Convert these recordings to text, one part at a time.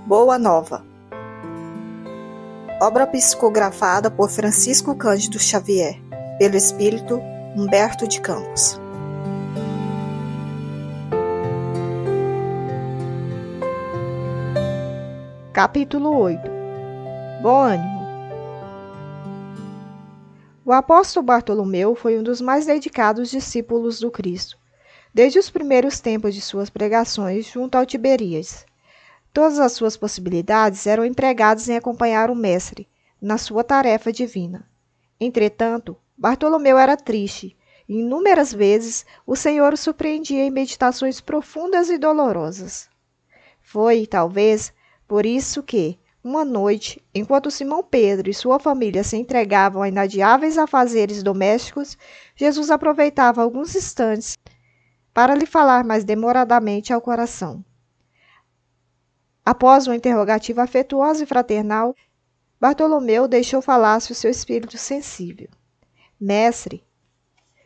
Boa Nova. Obra psicografada por Francisco Cândido Xavier, pelo espírito Humberto de Campos. Capítulo 8. Bom ânimo. O apóstolo Bartolomeu foi um dos mais dedicados discípulos do Cristo, desde os primeiros tempos de suas pregações junto ao Tiberíades. Todas as suas possibilidades eram empregadas em acompanhar o Mestre na sua tarefa divina. Entretanto, Bartolomeu era triste, e inúmeras vezes o Senhor o surpreendia em meditações profundas e dolorosas. Foi, talvez, por isso que, uma noite, enquanto Simão Pedro e sua família se entregavam a inadiáveis afazeres domésticos, Jesus aproveitava alguns instantes para lhe falar mais demoradamente ao coração. Após uma interrogativa afetuosa e fraternal, Bartolomeu deixou falar-se o seu espírito sensível. Mestre,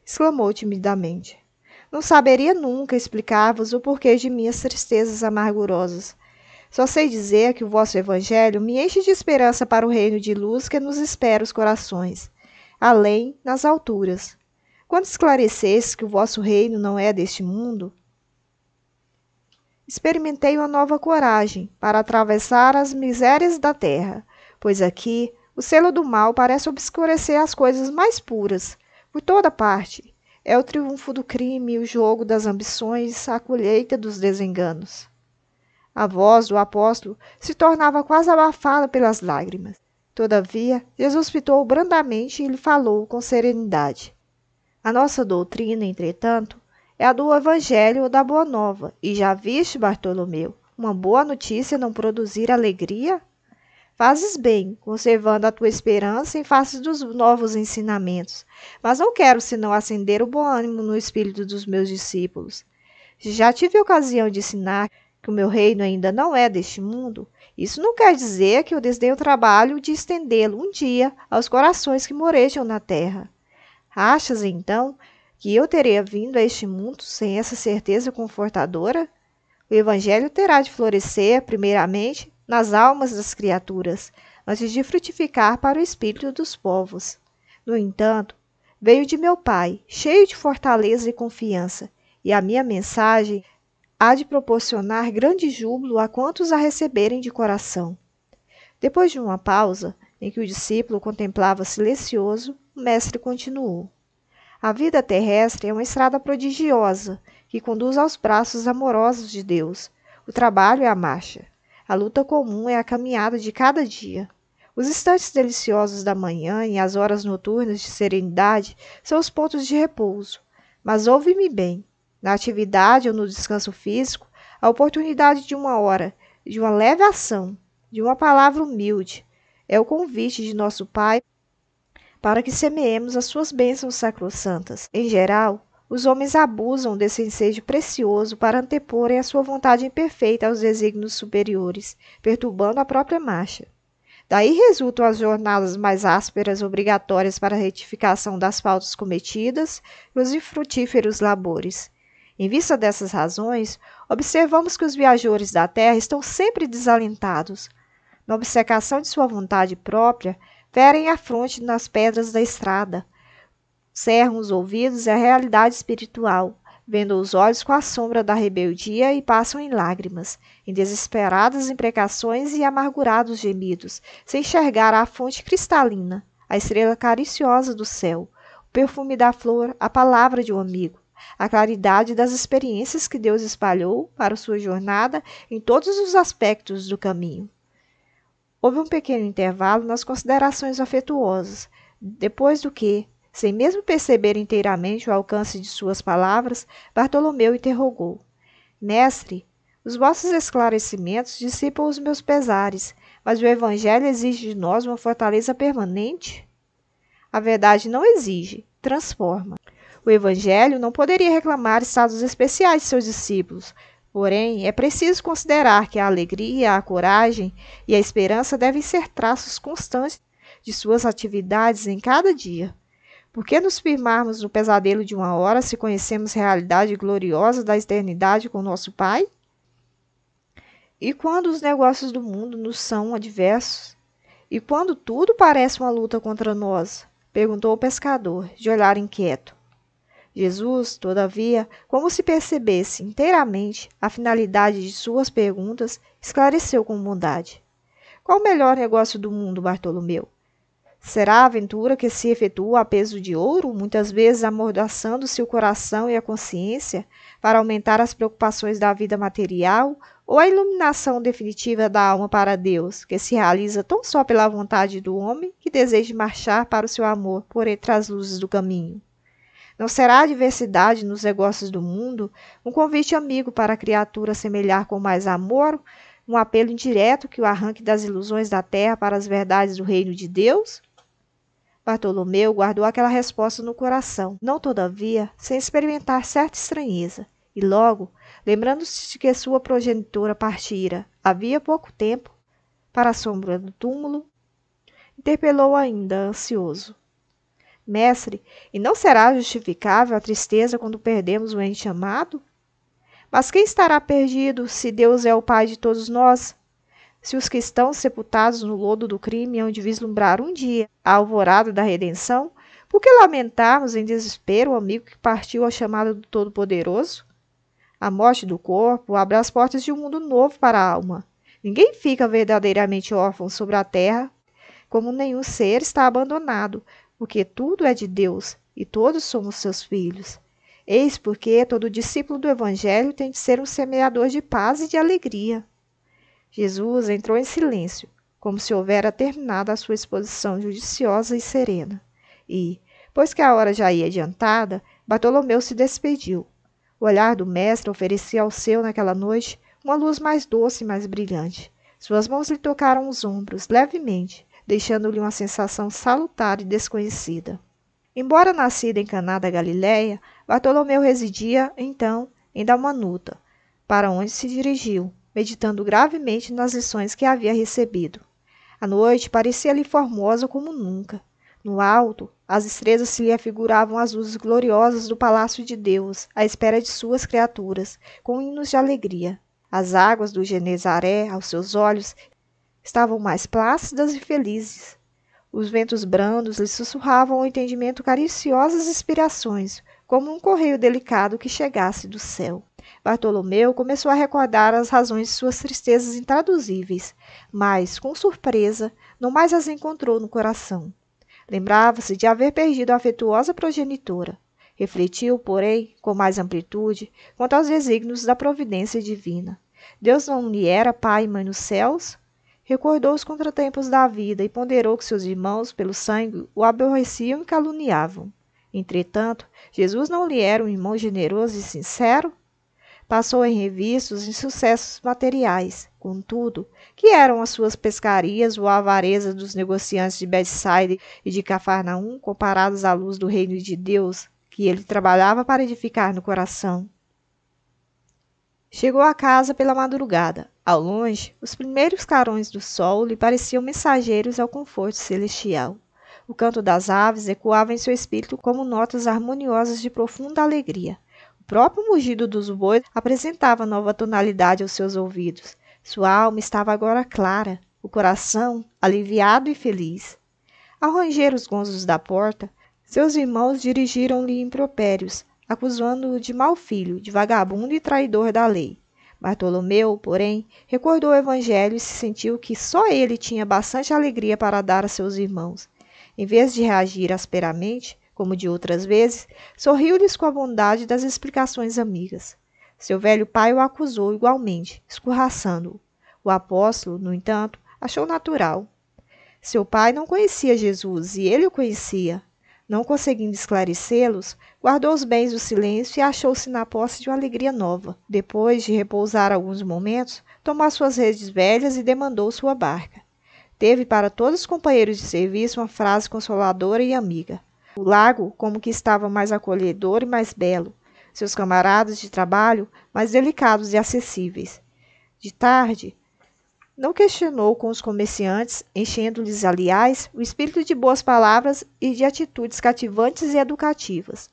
exclamou timidamente, não saberia nunca explicar-vos o porquê de minhas tristezas amargurosas. Só sei dizer que o vosso evangelho me enche de esperança para o reino de luz que nos espera os corações, além, nas alturas. Quando esclarecesse que o vosso reino não é deste mundo, experimentei uma nova coragem para atravessar as misérias da terra, pois aqui o selo do mal parece obscurecer as coisas mais puras. Por toda parte, é o triunfo do crime, o jogo das ambições, a colheita dos desenganos. A voz do apóstolo se tornava quase abafada pelas lágrimas. Todavia, Jesus fitou brandamente e lhe falou com serenidade. A nossa doutrina, entretanto, é a do Evangelho ou da Boa Nova. E já viste, Bartolomeu, uma boa notícia não produzir alegria? Fazes bem, conservando a tua esperança em face dos novos ensinamentos. Mas não quero senão acender o bom ânimo no espírito dos meus discípulos. Já tive ocasião de ensinar que o meu reino ainda não é deste mundo. Isso não quer dizer que eu desdenhe o trabalho de estendê-lo um dia aos corações que morejam na terra. Achas, então, que eu teria vindo a este mundo sem essa certeza confortadora? O Evangelho terá de florescer, primeiramente, nas almas das criaturas, antes de frutificar para o espírito dos povos. No entanto, veio de meu Pai, cheio de fortaleza e confiança, e a minha mensagem há de proporcionar grande júbilo a quantos a receberem de coração. Depois de uma pausa, em que o discípulo contemplava silencioso, o mestre continuou. A vida terrestre é uma estrada prodigiosa que conduz aos braços amorosos de Deus. O trabalho é a marcha. A luta comum é a caminhada de cada dia. Os instantes deliciosos da manhã e as horas noturnas de serenidade são os pontos de repouso. Mas ouve-me bem. Na atividade ou no descanso físico, a oportunidade de uma hora, de uma leve ação, de uma palavra humilde, é o convite de nosso Pai para que semeemos as suas bênçãos sacrossantas. Em geral, os homens abusam desse ensejo precioso para anteporem a sua vontade imperfeita aos desígnios superiores, perturbando a própria marcha. Daí resultam as jornadas mais ásperas obrigatórias para a retificação das faltas cometidas e os infrutíferos labores. Em vista dessas razões, observamos que os viajores da terra estão sempre desalentados. Na obcecação de sua vontade própria, ferem a fronte nas pedras da estrada. Cerram os ouvidos à realidade espiritual, vendo os olhos com a sombra da rebeldia e passam em lágrimas, em desesperadas imprecações e amargurados gemidos, sem enxergar a fonte cristalina, a estrela cariciosa do céu, o perfume da flor, a palavra de um amigo, a claridade das experiências que Deus espalhou para sua jornada em todos os aspectos do caminho. Houve um pequeno intervalo nas considerações afetuosas, depois do que, sem mesmo perceber inteiramente o alcance de suas palavras, Bartolomeu interrogou. Mestre, os vossos esclarecimentos dissipam os meus pesares, mas o Evangelho exige de nós uma fortaleza permanente? A verdade não exige, transforma. O Evangelho não poderia reclamar estados especiais de seus discípulos. Porém, é preciso considerar que a alegria, a coragem e a esperança devem ser traços constantes de suas atividades em cada dia. Por que nos firmarmos no pesadelo de uma hora se conhecemos a realidade gloriosa da eternidade com nosso Pai? E quando os negócios do mundo nos são adversos? E quando tudo parece uma luta contra nós? Perguntou o pescador, de olhar inquieto. Jesus, todavia, como se percebesse inteiramente a finalidade de suas perguntas, esclareceu com bondade. Qual o melhor negócio do mundo, Bartolomeu? Será a aventura que se efetua a peso de ouro, muitas vezes amordaçando-se o coração e a consciência para aumentar as preocupações da vida material, ou a iluminação definitiva da alma para Deus, que se realiza tão só pela vontade do homem que deseja marchar para o seu amor por entre as luzes do caminho? Não será a diversidade nos negócios do mundo um convite amigo para a criatura semelhar com mais amor, um apelo indireto que o arranque das ilusões da terra para as verdades do reino de Deus? Bartolomeu guardou aquela resposta no coração, não todavia, sem experimentar certa estranheza, e logo, lembrando-se de que sua progenitora partira havia pouco tempo, para a sombra do túmulo, interpelou ainda, ansioso. Mestre, e não será justificável a tristeza quando perdemos o ente amado? Mas quem estará perdido se Deus é o Pai de todos nós? Se os que estão sepultados no lodo do crime hão de vislumbrar um dia a alvorada da redenção, por que lamentarmos em desespero o amigo que partiu ao chamado do Todo-Poderoso? A morte do corpo abre as portas de um mundo novo para a alma. Ninguém fica verdadeiramente órfão sobre a terra, como nenhum ser está abandonado, porque tudo é de Deus e todos somos seus filhos. Eis porque todo discípulo do Evangelho tem de ser um semeador de paz e de alegria. Jesus entrou em silêncio, como se houvera terminado a sua exposição judiciosa e serena. E, pois que a hora já ia adiantada, Bartolomeu se despediu. O olhar do mestre oferecia ao seu, naquela noite, uma luz mais doce e mais brilhante. Suas mãos lhe tocaram os ombros, levemente, deixando-lhe uma sensação salutar e desconhecida. Embora nascido em Caná da Galileia, Bartolomeu residia, então, em Dalmanuta, para onde se dirigiu, meditando gravemente nas lições que havia recebido. A noite parecia-lhe formosa como nunca. No alto, as estrelas se lhe afiguravam as luzes gloriosas do palácio de Deus, à espera de suas criaturas, com hinos de alegria. As águas do Genezaré, aos seus olhos, estavam mais plácidas e felizes. Os ventos brandos lhe sussurravam ao entendimento cariciosas inspirações, como um correio delicado que chegasse do céu. Bartolomeu começou a recordar as razões de suas tristezas intraduzíveis, mas, com surpresa, não mais as encontrou no coração. Lembrava-se de haver perdido a afetuosa progenitora. Refletiu, porém, com mais amplitude, quanto aos desígnios da providência divina. Deus não lhe era pai e mãe nos céus? Recordou os contratempos da vida e ponderou que seus irmãos, pelo sangue, o aborreciam e caluniavam. Entretanto, Jesus não lhe era um irmão generoso e sincero? Passou em revista os insucessos materiais. Contudo, que eram as suas pescarias ou a avareza dos negociantes de Betsaida e de Cafarnaum comparados à luz do reino de Deus que ele trabalhava para edificar no coração? Chegou à casa pela madrugada. Ao longe, os primeiros clarões do sol lhe pareciam mensageiros ao conforto celestial. O canto das aves ecoava em seu espírito como notas harmoniosas de profunda alegria. O próprio mugido dos bois apresentava nova tonalidade aos seus ouvidos. Sua alma estava agora clara, o coração aliviado e feliz. Ao ranger os gonzos da porta, seus irmãos dirigiram-lhe impropérios, acusando-o de mau filho, de vagabundo e traidor da lei. Bartolomeu, porém, recordou o Evangelho e se sentiu que só ele tinha bastante alegria para dar a seus irmãos. Em vez de reagir asperamente, como de outras vezes, sorriu-lhes com a bondade das explicações amigas. Seu velho pai o acusou igualmente, escorraçando-o. O apóstolo, no entanto, achou natural. Seu pai não conhecia Jesus e ele o conhecia. Não conseguindo esclarecê-los, guardou os bens do silêncio e achou-se na posse de uma alegria nova. Depois de repousar alguns momentos, tomou as suas redes velhas e demandou sua barca. Teve para todos os companheiros de serviço uma frase consoladora e amiga. O lago, como que estava mais acolhedor e mais belo. Seus camaradas de trabalho, mais delicados e acessíveis. De tarde, não questionou com os comerciantes, enchendo-lhes, aliás, o espírito de boas palavras e de atitudes cativantes e educativas.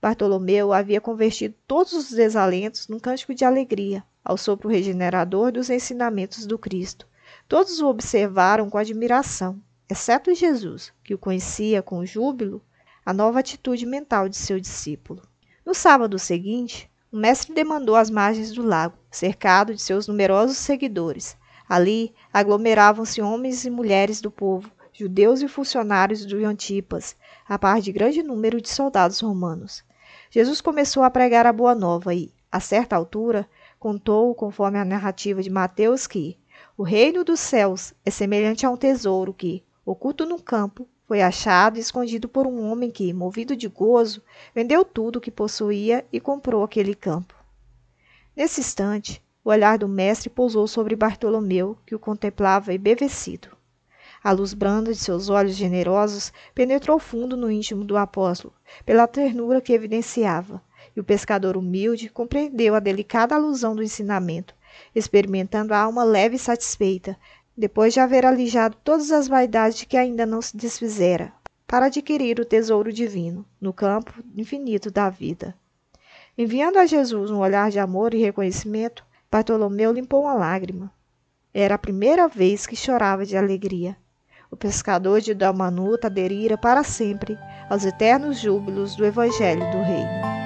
Bartolomeu havia convertido todos os desalentos num cântico de alegria. ao sopro regenerador dos ensinamentos do Cristo. Todos o observaram com admiração, exceto Jesus, que o conhecia com júbilo a nova atitude mental de seu discípulo. No sábado seguinte, o mestre demandou as margens do lago, cercado de seus numerosos seguidores. Ali aglomeravam-se homens e mulheres do povo, judeus e funcionários do Antipas, a par de grande número de soldados romanos. Jesus começou a pregar a boa nova e, a certa altura, contou, conforme a narrativa de Mateus, que o reino dos céus é semelhante a um tesouro que, oculto no campo, foi achado e escondido por um homem que, movido de gozo, vendeu tudo o que possuía e comprou aquele campo. Nesse instante, o olhar do mestre pousou sobre Bartolomeu, que o contemplava embevecido. A luz branda de seus olhos generosos penetrou fundo no íntimo do apóstolo, pela ternura que evidenciava, e o pescador humilde compreendeu a delicada alusão do ensinamento, experimentando a alma leve e satisfeita, depois de haver alijado todas as vaidades de que ainda não se desfizera, para adquirir o tesouro divino, no campo infinito da vida. Enviando a Jesus um olhar de amor e reconhecimento, Bartolomeu limpou uma lágrima. Era a primeira vez que chorava de alegria. O pescador de Dalmanuta aderira para sempre aos eternos júbilos do Evangelho do Reino.